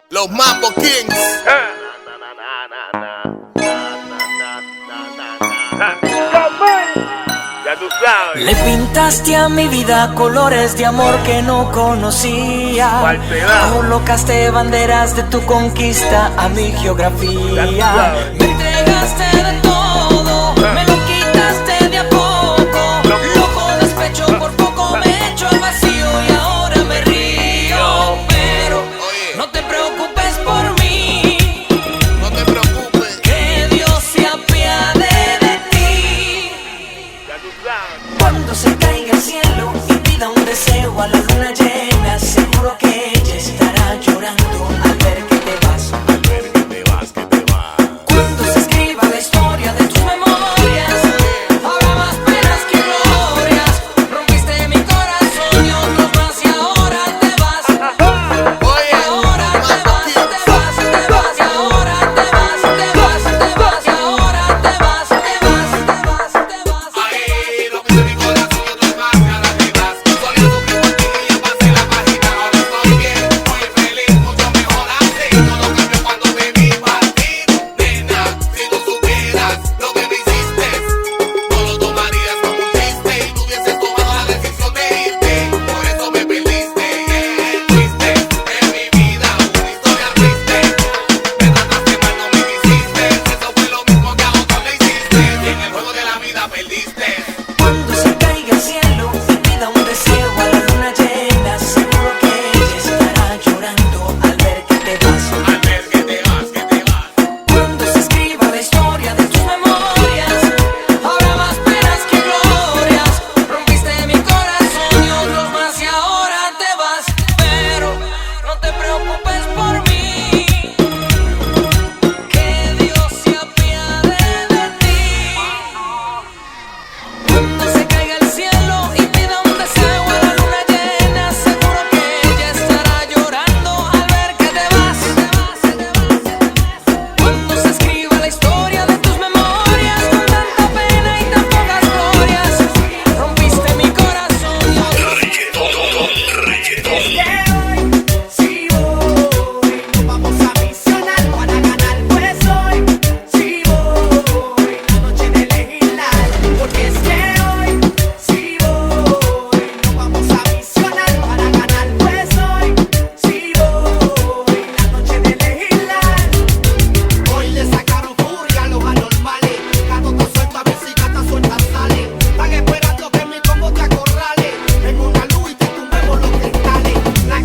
Los Mambo Kings. Ya tú sabes. Le pintaste a mi vida colores de amor que no conocía. Falsedad. Colocaste banderas de tu conquista a mi geografía. Me entregaste de todo, me lo quitaste de a poco. Loco despecho, por poco me echo al vacío y ahora me río. Pero no te preocupes por mí, No te preocupes. que Dios se apiade de ti. Ya tú sabes. Cuando se caiga el cielo y pida un deseo a la luna llena, seguro que ella estará llorando al ver que te vas. Al ver que te vas, que te vas. Cuando se escriba la historia de tus memorias, habrá más penas que glorias. Rompiste mi corazón y otros más y ahora te vas. Oye, Ahora te vas, te vas, te vas y ahora te vas, te vas, te vas y ahora te vas, te vas, te vas, te vas. Ahí rompiste mi corazón y otros más, y ahora te vas. Solía sufrir por ti y ya pasé la página. Ahora estoy bien, muy feliz, mucho mejor así. Todo cambió cuando te vi partir. Nena, si tú supieras lo que me hiciste, no lo tomarías como un chiste y tú hubieses tomado la decisión de irte. Por eso me perdiste, fuiste en mi vida una historia triste. Me trataste mal, no me quisiste. Eso fue lo mismo que a otros le hiciste. Y en el juego de la vida perdiste. Cuando se caiga el cielo y pida un deseo a la luna llena, seguro que ella estará llorando al ver que te vas. Al ver que te vas, que te vas. Cuando se escriba la historia de tus memorias, habrá más penas que glorias. Rompiste mi corazón y otros más y ahora te vas. Pero no te preocupes por mí, que Dios se apiade de ti. Cuando se caiga el cielo y pida un deseo a la luna llena, seguro que ella estará llorando al ver que te vas. Cuando se escriba la historia de tus memorias, con tanta pena y tan pocas glorias, rompiste mi corazón y otros. Si voy, nos vamos a misionar para ganar, pues hoy. Si voy, la noche de legislar, porque es que hoy. Si voy, nos vamos a misionar para ganar, pues hoy. Si voy, la noche de legislar. Hoy le sacaron furia a los anormales. Gato te suelta, bicicleta suelta sale. Están esperando que mi combo te acorrale. En una luz y te tumbemos los cristales. La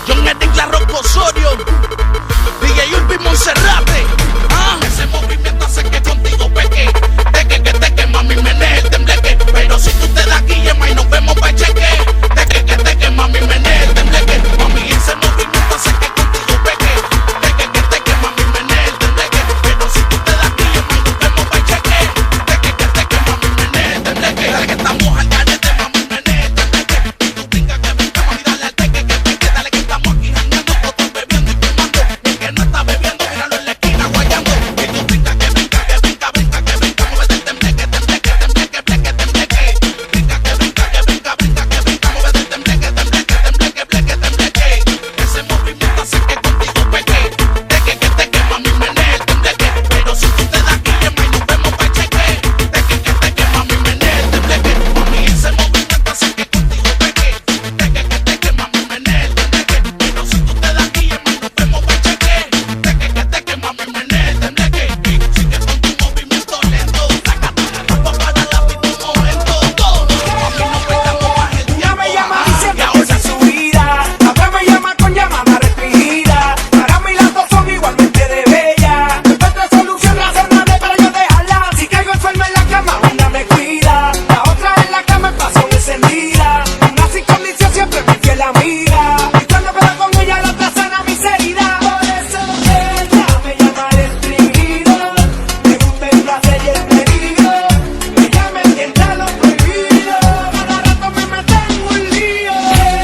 John Eddick, La Rocco Osorio, DJ Urbi Monserrate. Ese movimiento hace que contigo peque. Teque, mami, menee el tembleque. Pero si tú te das guillema y nos vemos pa' cheque. Teque, mami, menee el tembleque. Mami, ese movimiento hace que contigo peque. Teque, mami, menee el tembleque. Pero si tú te das guillema y nos vemos pa' cheque. Teque, mami, menee el tembleque. Dale que estamos al garete, mami, menee el tembleque. Y tú brinca que brinca, mami, dale al teque. Dale que estamos aquí jangueando, todos bebiendo y fumando. Y el que no está bebiendo, míralo en la esquina guayando. Y tú brinca que brinca, muévete el tembleque, tembleque. Brinca que brinca, muévete el tembleque, tembleque. Ese movimiento hace que contigo peque. Teque, mami, menee el tembleque. Pero si tú te das guillema y nos vemos pa' cheque. Teque, mami, menee el tembleque. Mami, ese movimiento hace que contigo peque. Teque, mami, menee el tembleque. Pero si tú te das guillema y nos vemos pa' cheque. Teque, mami, menee el tembleque. Y sigue con tu movimiento lento. Sácate la ropa para la vida un momento. Todos mami, no perdamos más el tiempo. Ya me llama diciendo que esa es su vida. Ahora me llama con llamada restringida. Para mí las dos son igualmente de bella. Encuentro solución razonable para yo dejarla. Si caigo enfermo en la cama, una me cuida. La otra en la cama en pasión encendida. Una sin condición siempre mi fiel amiga. Y cuando quedo con ella la otra sana mis heridas. Por eso ella me llama restringido. Me gusta el placer y el peligro. Ella me tienta lo prohibido. Cada rato me mete en un lío.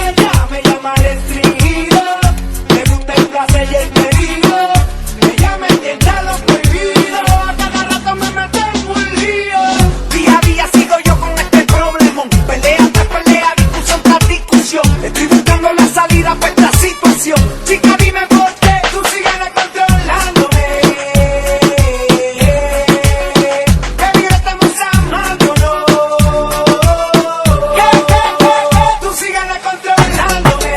Ella me llama restringido. Me gusta el placer y el peligro. Ella me tienta lo prohibido. Cada rato me mete en un lío. Día a día sigo yo con este problemón. Pelea tras pelea, discusión tras discusión. Estoy buscando la salida para esta situación. Chica, dime por qué tú sigues controlándome. Baby, no estamos amándonos. Tú sigues controlándome.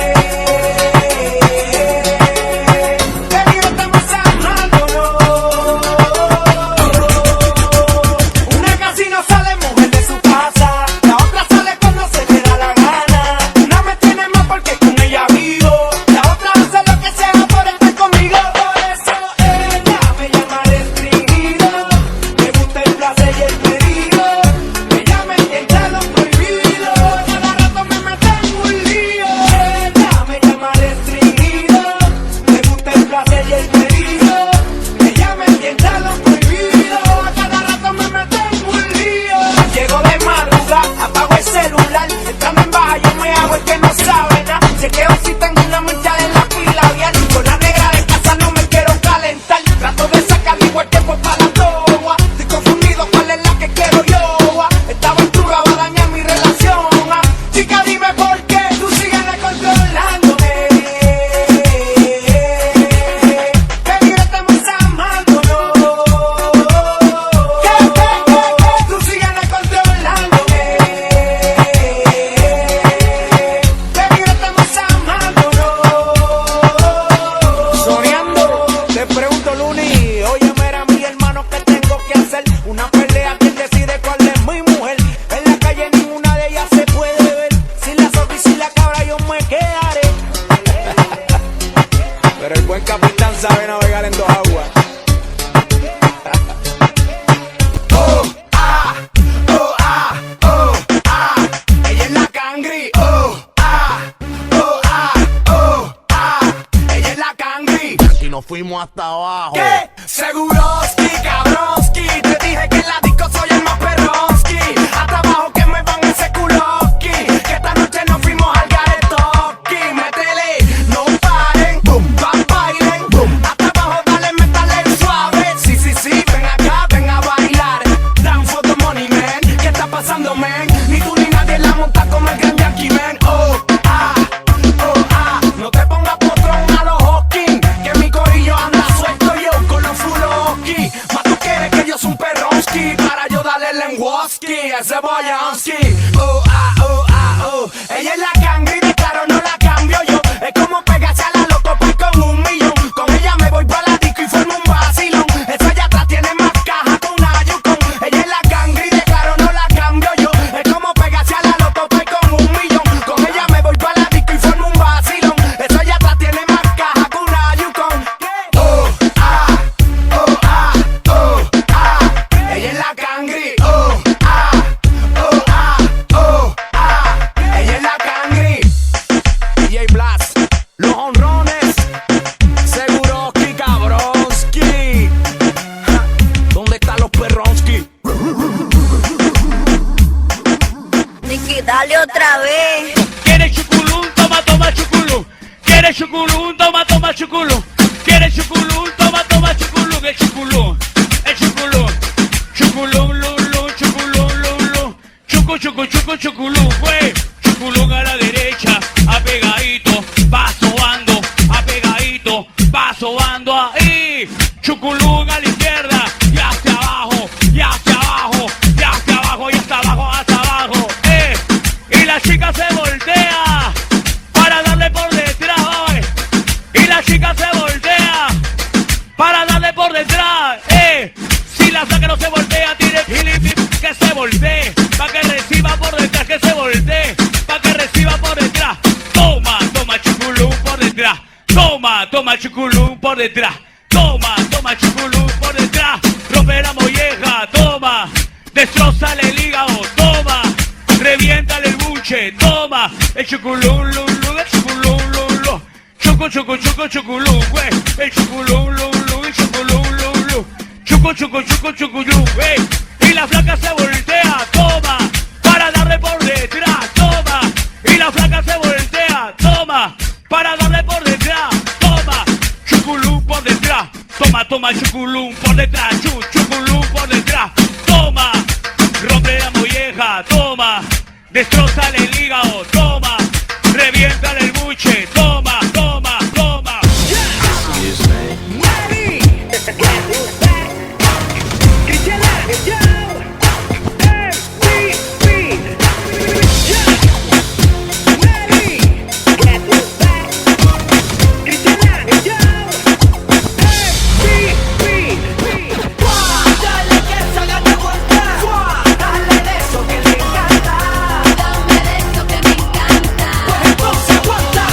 Baby, no estamos amándonos. Una casi no sale mujer de su casa. La otra sale cuando se le da la gana. Una me tiene más porque con ella vivo. La otra hace lo que sea por estar conmigo. Por eso ella me llama restringido. Me gusta el placer y el peligro. Ella me tienta lo prohibido. Cada rato me mete en un lío. Ella me llama restringido. Me gusta el placer y el peligro. Ella me tienta lo prohibido. Cada rato me mete en un lío. Llego de madrugada, apago el celular. Entrando en baja yo me hago el que no sabe nada. Chequeo si tengo una mancha en la pila bien. Con la negra de casa no me quiero calentar. Trato de sacar igual tiempo para la toa. Estoy confundido cuál es la que quiero yo. Esta aventura va a dañar mi relación. Chica, dime por qué tú sigues controlándome. Baby, no estamos amándonos. Tú sigues controlándome. Baby, no estamos amándonos. Soñando, te pregunto, Luni. Oye, mira, mi hermano, ¿qué tengo que hacer? Una pelea, ¿quién decide cuál es mi mujer? En la calle ninguna de ellas se puede ver. Sin la zorra y sin la cabra yo me quedaré. Pero el buen capitán sabe navegar en dos aguas. Ella es la cangri. Ella es la cangri. Y nos fuimos hasta abajo. ¿Qué? Seguroski, cabroski. Te dije que en la disco soy el más perroski. Hasta abajo que me van ese culoski. Que esta noche nos fuimos al garetoski. Métele, no paren, boom, bailen, boom. Hasta abajo dale, métale suave. Sí, ven acá, ven a bailar. Down for the money, man. ¿Qué está pasando, man? Ni tú ni nadie la monta como el gran Yankee, man. No te pongas potrón a los Hawking. Que mi corillo anda suelto yo con los fuloski. Más tú quieres que yo soy un perronski. Para yo darle el lenguoski, ese boyonski. Ella es la cangri, de claro no la cambio yo. Es como pegarse a la loco pues con 1 millón. Con ella me voy para la disco y formo un vacilón. Esa allá atrás tiene más caja que una Yukon. Ella es la cangri, de claro no la cambio. dale otra vez. ¿Quieres chuculún? Toma, toma chuculún. ¿Quieres chuculún? Toma, toma chuculún. ¿Quieres chuculún? Toma, toma chuculún. El chuculún, el chuculún. Chuculún, lulú, chuculún, lulú. Chucu, chucu, chucu, chuculún, güey. Chuculún a la derecha, apegadito, va sobando, apegadito, va sobando ahí. Chuculún a la izquierda, y hacia abajo, y hacia abajo, y hacia abajo, y hasta abajo, hasta abajo. Y la chica se voltea para darle por detrás, ¿eh? Y la chica se voltea para darle por detrás, Si la saca no se voltea, tire que se voltee, pa' que reciba por detrás, que se voltee, pa' que reciba por detrás. Toma, toma chuculún por detrás. Toma, toma chuculún por detrás. Toma, toma chuculún por detrás. Rompe la molleja, toma. Destrozale el hígado, toma. Reviéntale el buche, toma. El chuculún, lulú, el chuculún, lulú. Chucu, chucu, chucu, chuculún, güey. El chuculún, lulú, el chuculún, lulú. Chucu, chucu, chucu, chuculún, güey. Y la flaca se voltea, toma. Para darle por detrás, toma. Y la flaca se voltea, toma. Para darle por detrás, toma. Chuculún por detrás. Toma, toma chuculún por detrás. Chuculún por detrás. Toma. Rompe la molleja, toma. Destrozale el hígado, toma. Reviéntale el buche, toma, toma, toma. Dale que esa gata vuelta. Dale de eso que le encanta. Dame de eso que me encanta. Pues entonces aguanta.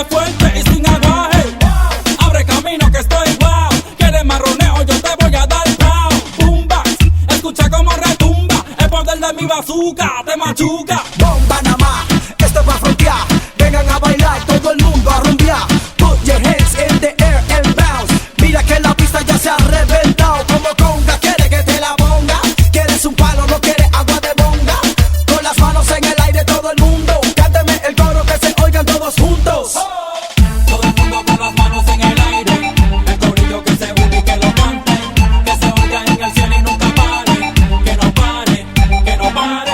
Dale fuerte y sin aguaje. Abre camino que estoy guau. Quieres marroneo, yo te voy a dar pao. Bumba, escucha como retumba. El poder de mi bazooka te machuca. Bomba nada más, esto va a frontear. Vengan a bailar, todo el mundo a rumbear. Put your hands in the air and bounce. Mira que la pista ya se ha reventado. Como conga, quiere que te la ponga. Quieres un palo, no quieres agua de bonga. Con las manos en el aire todo el mundo. Cánteme el coro que se oigan todos juntos. Todo el mundo con las manos en el aire. El corillo que se une y que lo cante. Que se oiga en el cielo y nunca pare. Que no pare, que no pare.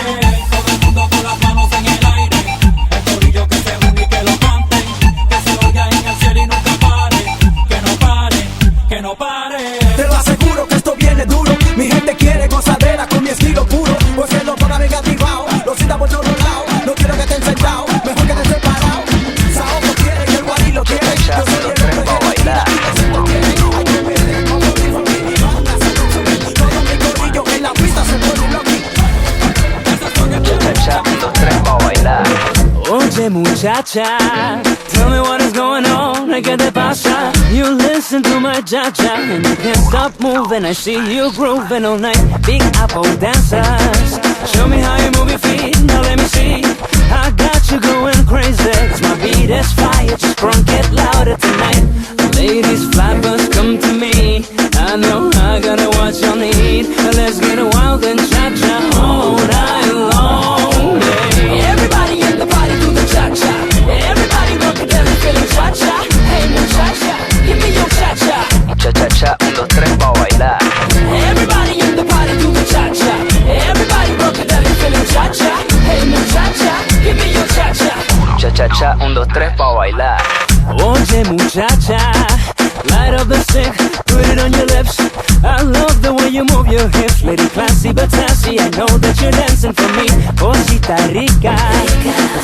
Todo el mundo con las manos en el aire. El corillo que se une y que lo cante. Que se oiga en el cielo y nunca pare. Que no pare, que no pare. Te lo aseguro que esto viene duro. Mi gente quiere gozadera con mi estilo puro. Pues que lo ponga bien activado. Lo sienta por todos lados. No quiero que estén sentados. Mejor que estén separados. Saoco quiere que el guarí lo quiere. Yo soy el hombre de la esquina. Todo mi corillo en la pista se pone loco. Oye muchacha, tell me what is going on, ¿qué te pasa? You listen to my cha-cha and you can't stop moving. I see you grooving all night, Big Apple dancers. Show me how you move your feet, now let me see. I got you going crazy, 'cause my beat is fire, just crunk it louder tonight. Ladies, flappers, come to me. I know I got what you need. Let's get wild and cha-cha all night long. Yeah. Everybody in the party do the cha-cha. Everybody rock it and feeling cha-cha. Hey muchacha, give me your cha-cha. Cha-cha-cha, 1, 2, 3, pa' bailar. Everybody in the party do the cha-cha. Everybody rock it and feeling cha-cha. Hey muchacha, give me your cha-cha. Cha-cha-cha, 1, 2, 3, pa' bailar. Oye muchacha, light up the stick, put it on your lips. I love the way you move your hips, lady classy but sassy. I know that you're dancing for me, cosita rica.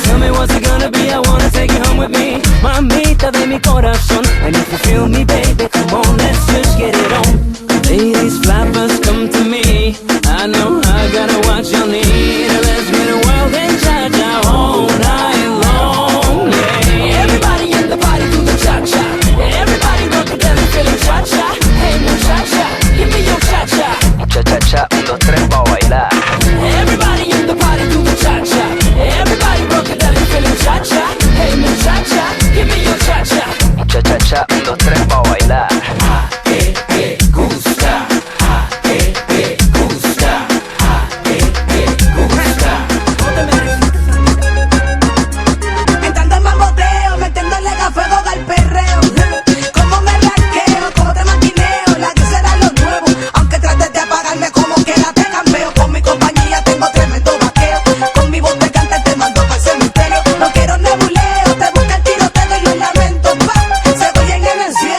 Tell me what's it gonna be, I wanna take you home with me. Mamita de mi corazón, and if you feel me baby, come on, let's just get it on. Ladies, flappers, come to me. I know I got what you need. Let's get wild and cha-cha all night long. Yeah. Everybody in the party do the cha-cha. Everybody rock it and feeling cha-cha. Hey muchacha, give me your cha-cha. Cha-cha-cha, 1, 2, 3, pa' bailar. Everybody in the party do the cha-cha. Everybody rock it and feeling cha-cha. Hey muchacha, give me your cha-cha. Cha-cha-cha, 1, 2, 3, pa' bailar. Entrando en bamboteo, metiéndole fuego al perreo. Como me blanqueo, como te maquineo. La que será lo nuevo. Aunque trates de apagarme como quiera te cambio. Con mi compañía tengo tremendo vaqueo. Con mi voz de cante te mando pa'l cementerio. No quiero nebuleo, te busca el tiro, te doy un lamento. Pa, se oye en el cielo.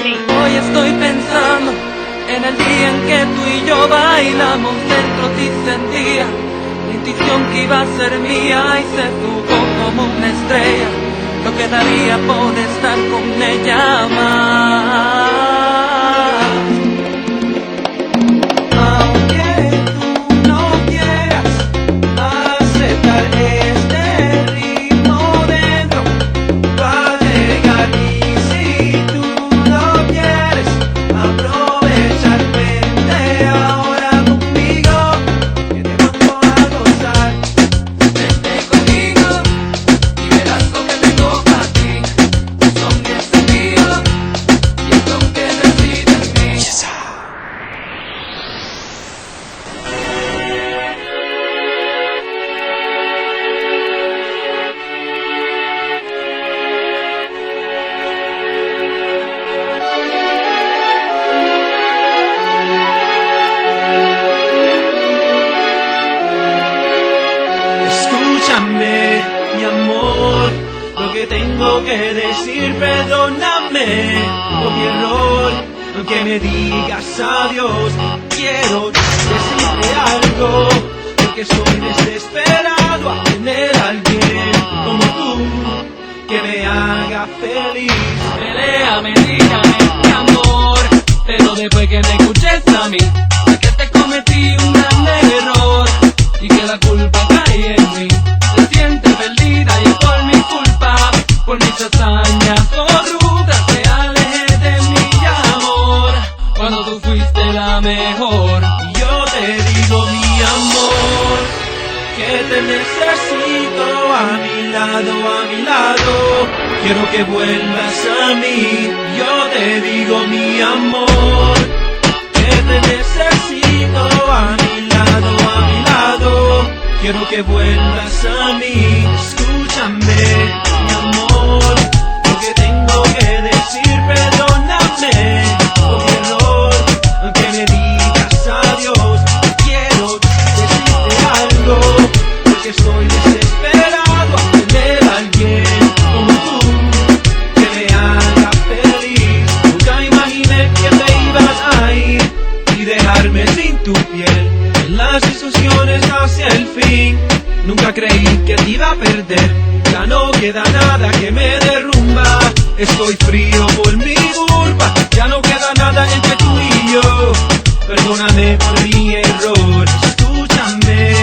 Hoy estoy pensando en el día en que tú y yo bailamos. Dentro de ti sentía la intuición que iba a ser mía y se fugó como una estrella. Lo que daría por estar con ella más. Aunque tú no quieras aceptar este ritmo dentro, va a llegar. Y si tú no quieres aprovechar, vente ahora conmigo, que te vamos a gozar. Vente conmigo y verás lo que te toca a ti. Son 10 sentidos y es lo que reside en mí. Escúchame, mi amor, lo que tengo que decir, perdóname por mi error, aunque me digas adiós. Quiero decirte algo, porque estoy desesperado a tener a alguien como tú que me haga feliz. Peléame, dígame, mi amor, pero después que me escuches a mí, sé que te cometí un gran error y que la culpa cae en mí. Te sientes perdida y es por mi culpa, por mis hazañas corruptas te alejé de mi amor, cuando tú fuiste la mejor. Y yo te digo, mi amor, que te necesito a mi lado, a mi lado. Quiero que vuelvas a mí. Yo te digo, mi amor, que te necesito a mi lado, a mi lado. Quiero que vuelvas a mí. Escúchame, mi amor, lo que tengo que decir, perdóname por mi error, aunque me digas adiós. Quiero decirte algo, porque estoy desesperado a tener a alguien como tú que me haga feliz. Nunca imaginé que te ibas a ir y dejarme sin tu piel en las discusiones hacia el fin. Nunca creí que te iba a perder, ya no queda nada que me derrumba. Estoy frío por mi culpa, ya no queda nada entre tú y yo. Perdóname por mi error, escúchame,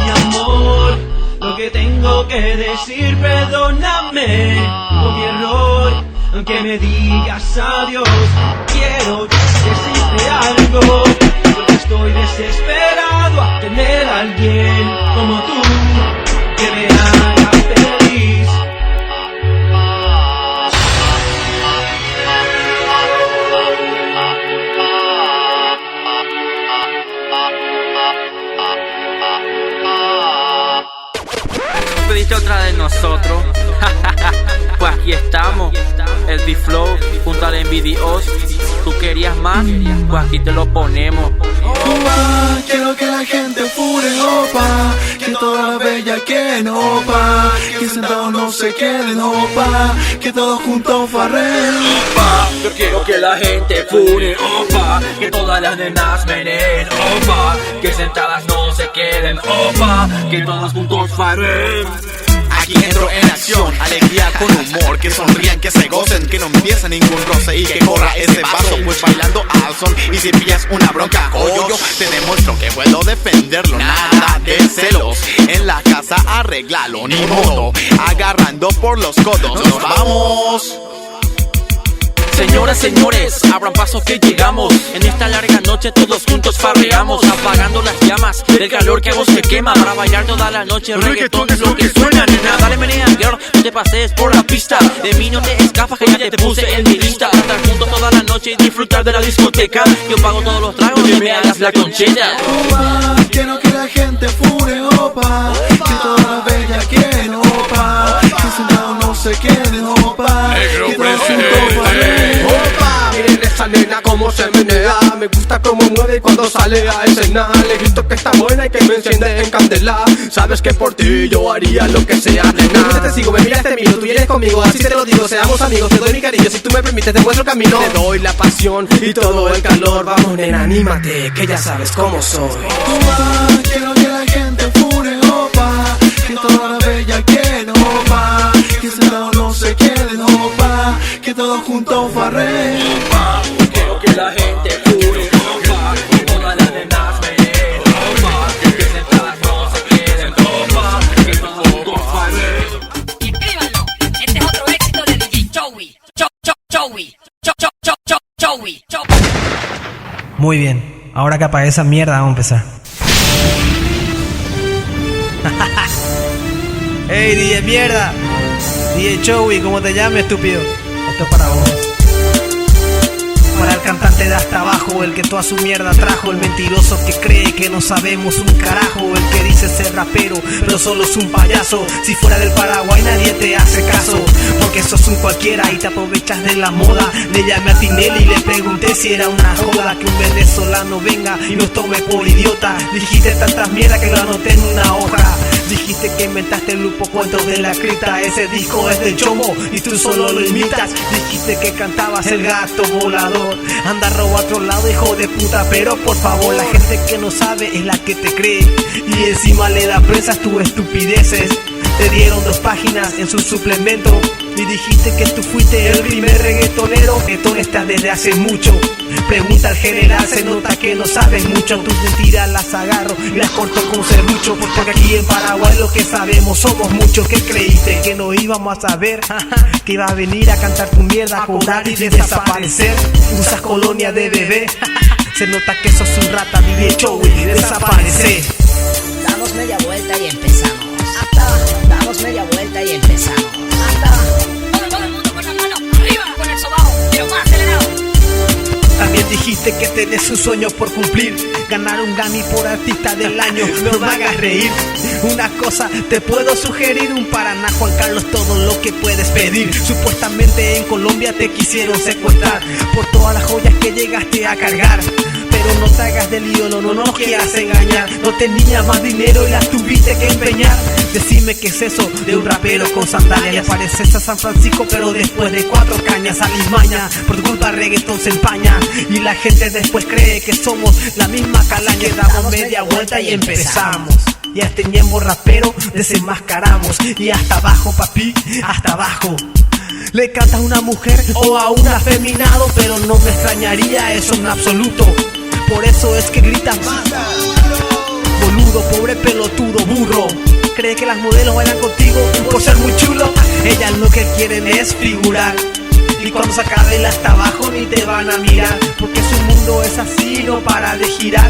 mi amor, lo que tengo que decir, perdóname por mi error, aunque me digas adiós. Quiero decirte algo, porque estoy desesperado a tener a alguien como tú que me haga feliz. ¿Pediste otra de nosotros? Pues aquí estamos, el B-Flow junto al Envidios. ¿Tú querías más? Pues aquí te lo ponemos. Opa, quiero que la gente fure, opa, que toda la bella quieren, opa, que sentados no se queden, opa, que todos juntos farren, opa. Yo quiero que la gente fure, opa, que todas las nenas menen, opa, que sentadas no se queden, opa, que todos juntos farren. Aquí entro en acción, alegría con humor, que sonrían, que se gocen, que no empiece ningún roce y que corra ese vaso, pues bailando al son. Y si pillas una bronca, yo te demuestro que puedo defenderlo. Nada de celos, en la casa arreglalo, ni modo, agarrando por los codos, nos vamos. Señoras, señores, abran paso que llegamos. En esta larga noche todos juntos farreamos, apagando las llamas del calor que a vos te quema. Para bailar toda la noche, reggaetón es lo que suena, nena. Dale menea, girl, no te pases por la pista. De mí no te escapas que ya te puse en mi lista. Estar juntos toda la noche y disfrutar de la discoteca. Yo pago todos los tragos y me hagas la conchita. Opa, quiero que la gente fure, opa, que toda la bella quieren, opa, que sentados no se queden, opa, que todos juntos farren, opa. Miren esa nena como cómo se menea, me gusta cómo mueve cuando sale a escena. Le grito que está buena y que me enciende en candela. Sabes que por ti yo haría lo que sea, nena. Yo te sigo, me miras, te miro, tú vienes conmigo, así te lo digo, seamos amigos. Te doy mi cariño, si tú me permites te muestro camino. Te doy la pasión y todo el calor. Vamos nena, anímate, que ya sabes cómo soy. Quiero que la gente fure, opa, que toda la bella quieren, opa, que sentado no se queden, opa, que todos juntos farren. Quiero que la gente fure, opa, que todas las demás me den, opa, que sentadas no se queden, opa, que todos juntos farren. Inscríbanlo, este es otro éxito de DJ Joey. Joey. Muy bien, ahora que apagué esa mierda vamos a empezar. Hey DJ mierda, DJ Joey, ¿cómo te llamas, estúpido? Esto es para vos. Para el cantante de hasta abajo, el que toda su mierda trajo, el mentiroso que cree que no sabemos un carajo, el que dice ser rapero, pero solo es un payaso. Si fuera del Paraguay nadie te hace caso, porque sos un cualquiera y te aprovechas de la moda. Le llamé a Tinelli y le pregunté si era una joda que un venezolano venga y nos tome por idiota. Dijiste tantas mierdas que lo anoté en una hoja. Dijiste que inventaste el grupo Cuentos de la Cripta. Ese disco es de Chomo y tú solo lo imitas. Dijiste que cantabas el gato volador. Anda robo a otro lado, hijo de puta, pero por favor, la gente que no sabe es la que te cree y encima le da prensa tus estupideces. Te dieron 2 páginas en su suplemento y dijiste que tú fuiste el primer reggaetonero. Reggaetón está desde hace mucho. Pregunta al general, se nota que no sabes mucho. Tus mentiras las agarro y las corto con serrucho, porque aquí en Paraguay lo que sabemos somos muchos. ¿Qué creíste? ¿Que no íbamos a saber? Que iba a venir a cantar tu mierda, a cobrar y desaparecer. Usas colonia de bebé. Se nota que sos un rata, DJ Joey, desaparece. Damos media vuelta y empezamos. Hasta abajo. Damos media vuelta y empezamos. Hasta abajo. Todo el mundo con las manos arriba, con el sobajo, pero más acelerado. También dijiste que tenés un sueño por cumplir, ganar un Grammy por artista del año. No me hagas reír. Una cosa te puedo sugerir, un Paraná Juan Carlos, todo lo que puedes pedir. Supuestamente en Colombia te quisieron secuestrar por todas las joyas que llegaste a cargar. Pero no te hagas de lío, no nos quieras engañar. No tenías más dinero y las tuviste que empeñar. Decime qué es eso de un rapero con sandalias. Le pareces a San Francisco, pero después de 4 cañas salís maña. Por tu culpa reggaetón se empaña y la gente después cree que somos la misma calaña. Damos media vuelta y empezamos. Y a este ñembo rapero desenmascaramos. Y hasta abajo, papi, hasta abajo. Le cantas a una mujer o a un afeminado, pero no me extrañaría eso en absoluto. Por eso es que gritas boludo, pobre pelotudo, burro. Cree que las modelos bailan contigo por ser muy chulo. Ellas lo que quieren es figurar. Y cuando se acabe el hasta abajo ni te van a mirar, porque su mundo es así, no para de girar.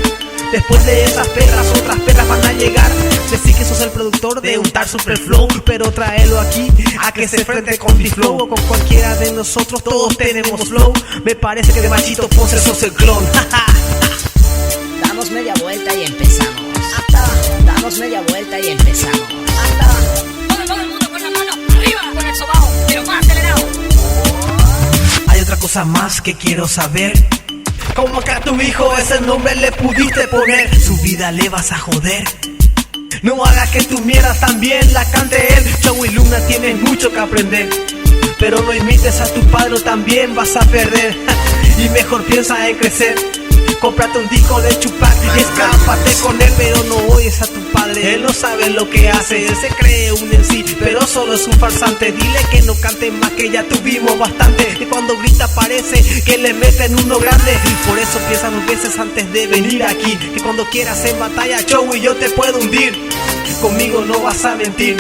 Después de esas perras, otras perras van a llegar. Decís que sos el productor de Untar Super Flow, pero tráelo aquí a que se enfrente con D-Flow o con cualquiera de nosotros. Todos tenemos flow. Me parece que de Machito Ponce sos el clon. Damos media vuelta y empezamos. Hasta abajo. Damos media vuelta y empezamos. Hasta abajo. Todo el mundo con las manos arriba, con el sobajo, pero más acelerado. Hay otra cosa más que quiero saber. ¿Cómo que a tu hijo ese nombre le pudiste poner? Su vida le vas a joder. No hagas que tu mierda también la cante él. Joey Luna, tienes mucho que aprender, pero no imites a tu padre o también vas a perder. Y mejor piensa en crecer. Cómprate un disco de Tupac y escápate con él, pero no oyes a tu padre. Él no sabe lo que hace, él se cree un MC, pero solo es un farsante. Dile que no cante más, que ya tuvimos bastante. Y cuando grita parece que le meten uno grande. Por eso piensa 2 veces antes de venir aquí, que cuando quieras en batalla, Joey, yo te puedo hundir. Conmigo no vas a mentir,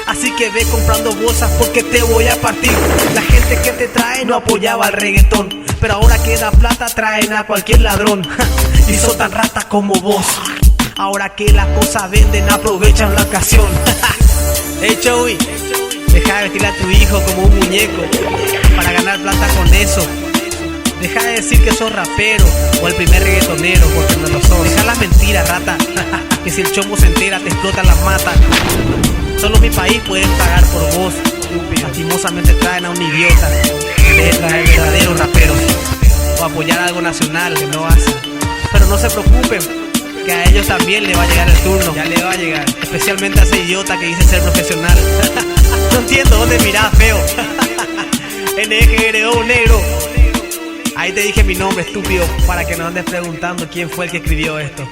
así que ve comprando bolsas porque te voy a partir. La gente que te trae no apoyaba el reggaetón, pero ahora que da plata traen a cualquier ladrón. Y son tan ratas como vos. Ahora que las cosas venden aprovechan la ocasión. Hey Joey, deja de vestir a tu hijo como un muñeco para ganar plata con eso. Deja de decir que sos rapero o el primer reggaetonero, porque no lo sos. Deja las mentiras, rata. Que si el chombo se entera te explotan las matas. Solo mi país pueden pagar por vos. Lastimosamente traen a un idiota en vez de traer verdaderos raperos. para apoyar algo nacional que no hacen. Pero no se preocupen, que a ellos también le va a llegar el turno. Ya le va a llegar, especialmente a ese idiota que dice ser profesional. No entiendo dónde mirás, feo. NGRO negro. Ahí te dije mi nombre, estúpido, para que no andes preguntando quién fue el que escribió esto.